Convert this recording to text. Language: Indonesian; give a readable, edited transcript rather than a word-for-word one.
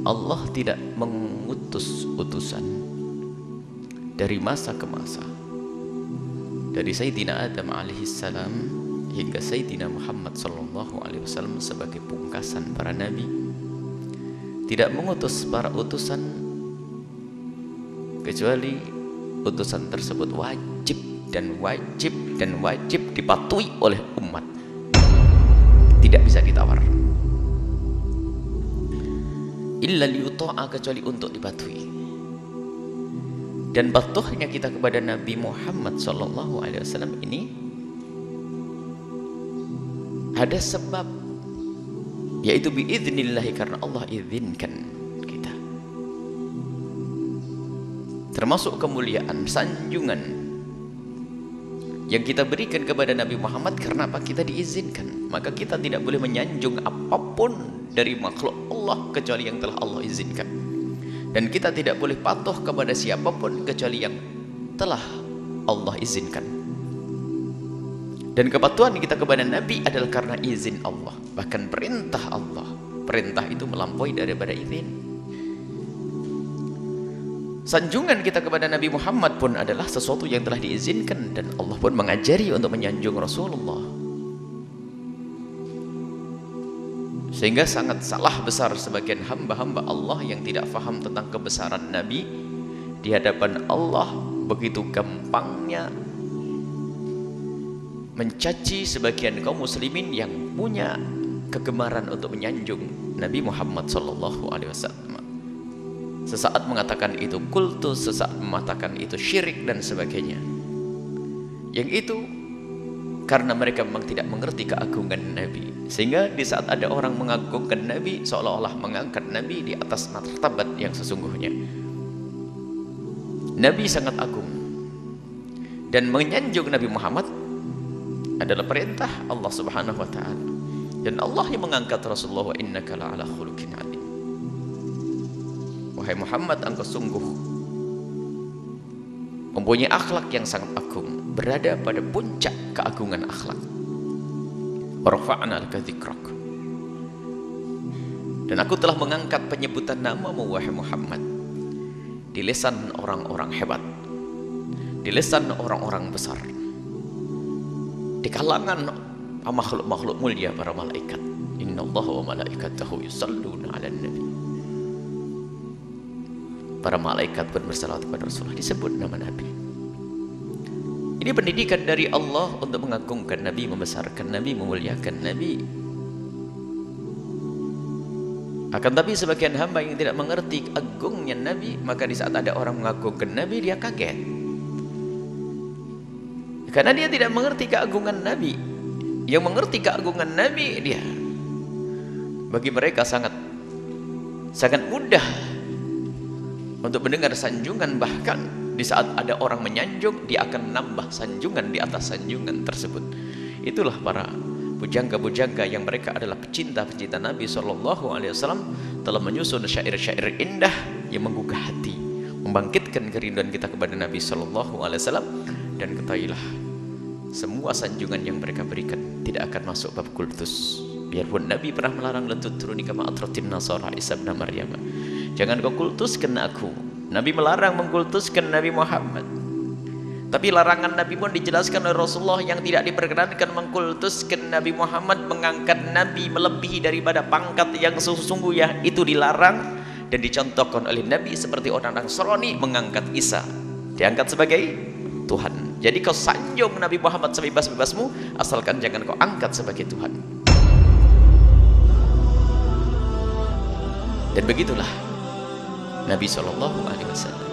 Allah tidak mengutus utusan dari masa ke masa, dari Sayyidina Adam alaihissalam hingga Sayyidina Muhammad sallallahu alaihi wasallam sebagai pungkasan para nabi, tidak mengutus para utusan kecuali utusan tersebut wajib dan wajib dipatuhi oleh umat, tidak bisa ditawar. Illa liyuta'a, kecuali untuk dipatuhi. Dan patuhnya kita kepada Nabi Muhammad sallallahu alaihi wasallam ini ada sebab, yaitu biiznillah, karena Allah izinkan kita. Termasuk kemuliaan, sanjungan yang kita berikan kepada Nabi Muhammad. Karena apa? Kita diizinkan. Maka kita tidak boleh menyanjung apapun dari makhluk Allah kecuali yang telah Allah izinkan. Dan kita tidak boleh patuh kepada siapapun kecuali yang telah Allah izinkan. Dan kepatuhan kita kepada Nabi adalah karena izin Allah, bahkan perintah Allah. Perintah itu melampaui daripada izin. Sanjungan kita kepada Nabi Muhammad pun adalah sesuatu yang telah diizinkan, dan Allah pun mengajari untuk menyanjung Rasulullah. Sehingga sangat salah besar sebagian hamba-hamba Allah yang tidak faham tentang kebesaran Nabi. Di hadapan Allah begitu gampangnya mencaci sebagian kaum muslimin yang punya kegemaran untuk menyanjung Nabi Muhammad sallallahu alaihi wasallam. Sesaat mengatakan itu kultus, sesaat mengatakan itu syirik dan sebagainya. Yang itu karena mereka memang tidak mengerti keagungan Nabi. Sehingga di saat ada orang mengagungkan Nabi, seolah-olah mengangkat Nabi di atas martabat yang sesungguhnya. Nabi sangat agung, dan menyanjung Nabi Muhammad adalah perintah Allah Subhanahu wa taala. Dan Allah yang mengangkat Rasulullah, wa innaka la'ala khuluqin 'adzim. Wahai Muhammad, engkau sungguh mempunyai akhlak yang sangat agung, berada pada puncak keagungan akhlak. Warfa'na laka dzikrak. Dan aku telah mengangkat penyebutan namamu wahai Muhammad di lisan orang-orang hebat, di lisan orang-orang besar, di kalangan makhluk-makhluk mulia, para malaikat. Innallaha wa malaikatahu yusalluna 'alan nabi. Para malaikat pun bersalawat kepada Rasulullah, disebut nama Nabi. Ini pendidikan dari Allah untuk mengagungkan Nabi, membesarkan Nabi, memuliakan Nabi. Akan tapi sebagian hamba yang tidak mengerti agungnya Nabi, maka di saat ada orang mengagungkan Nabi, dia kaget. Karena dia tidak mengerti keagungan Nabi. Yang mengerti keagungan Nabi, dia bagi mereka sangat mudah untuk mendengar sanjungan. Bahkan di saat ada orang menyanjung, dia akan nambah sanjungan di atas sanjungan tersebut. Itulah para bujangga-bujangga yang mereka adalah pecinta-pecinta Nabi SAW, telah menyusun syair-syair indah yang menggugah hati, membangkitkan kerinduan kita kepada Nabi SAW. Dan ketahuilah, semua sanjungan yang mereka berikan tidak akan masuk bab kultus. Biarpun Nabi pernah melarang, lentut turuni kama atratin nasara Isa bin Maryam, jangan kau kultuskan aku. Nabi melarang mengkultuskan Nabi Muhammad. Tapi larangan Nabi pun dijelaskan oleh Rasulullah yang tidak diperkenankan mengkultuskan Nabi Muhammad, mengangkat Nabi melebihi daripada pangkat yang sesungguhnya, itu dilarang. Dan dicontohkan oleh Nabi seperti orang Nasrani mengangkat Isa, diangkat sebagai Tuhan. Jadi kau sanjung Nabi Muhammad sebebas-bebasmu, asalkan jangan kau angkat sebagai Tuhan. Dan begitulah Nabi SAW.